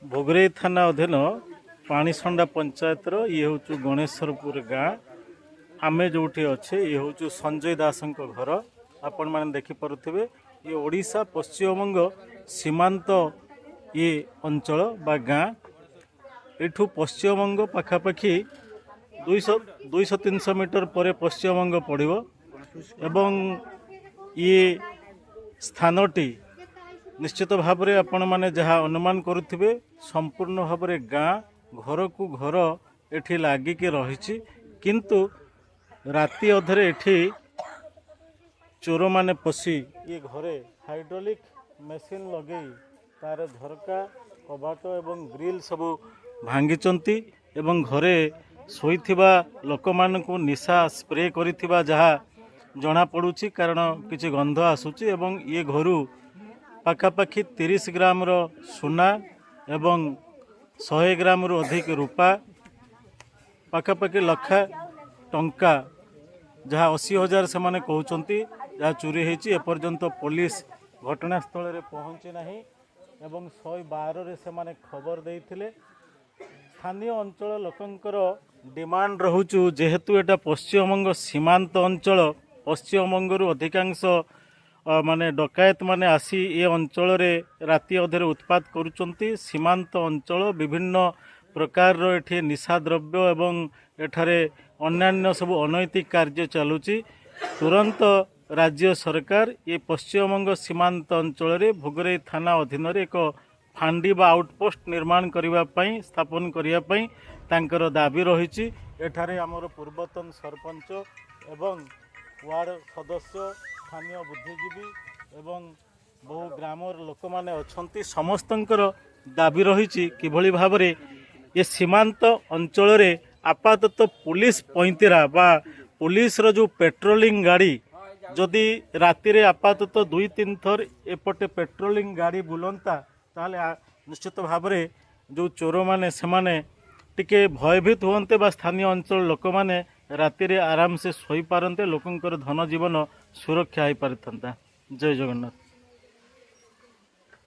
भोगरेई थाना अधीन पाणीसंडा पंचायतर ये हूँ गणेशरपुर गाँ आमे जो अच्छे ये हूँ संजय दास घर आपण मैंने देखिपे ये ओडिशा पश्चिमबंग सीमांत ये अंचल बा गाँ एठू पश्चिमबंग पाखापाखि 200-300 मीटर पर पश्चिमबंग पड़ो एवं ये स्थानटी निश्चित भाव में आपण मैंने जहाँ अनुमान करुथिबे संपूर्ण भाव में गाँ घर को घर एठी लागिकी रही किंतु राति अधरे एठी चोर माने पशि ये घरे हाइड्रोलिक मेसीन लगे तार झरका कबाट एवं ग्रिल सबू भांगी एवं घरे शोइथिबा लोक मानकु निशा स्प्रे करिथिबा जहा जना पड़ुछि कारण किछि गंध आसुछि एवं ये घरु पाखापाखि 30 ग्राम रो सोना एवं 100 ग्राम रु अधिक रूपा पाखापाखि लक्षा टंका जहाँ 80,000 से माने कहउचंती जहाँ चोरी होती एपर्यंत पुलिस घटनास्थल रे पहुँची नहीं एवं 112 रे से माने खबर देइथिले। स्थानीय अंचल लोकंकर डिमांड रहुचु जेहेतु एटा पश्चिमबंग सीमांत अंचल पश्चिमबंगरू अधिकांश माने डकायत माने आसी ए अंचल रे राति अधरे उत्पात करुचंती। सीमांत अंचल विभिन्न प्रकार रो एठी निशा द्रव्य एवं एठारे अन्यान्य सब अनैतिक कार्य चलुची। तुरंत राज्य सरकार ये पश्चिमबंग सीमांत अंचल रे भोगरेई थाना अधीन रे एक फांडी बा आउटपोस्ट निर्माण करने स्थापन करने तांकर दाबी रही। एठारे आमर पूर्वतन सरपंच एवं वार्ड सदस्य स्थानीय बुद्धिजीवी एवं बहु ग्रामर लोक माने अछंती समस्तंकर दाबी रही किभली भाव में ये सीमांत अंचल रे आपातत पुलिस पैंतीरा बा पुलिस रो जो पेट्रोलिंग गाड़ी जदि राति रे आपातत 2-3 थर एपटे पेट्रोलिंग गाड़ी बुलंता ताले निश्चित भाव में जो चोर माने से माने टिके भयभीत होते बा स्थानीय अंचल लोक माने राति रे आराम से सोई पारंते लोकंकर धन जीवन सुरक्षा हो पारता। जय जगन्नाथ।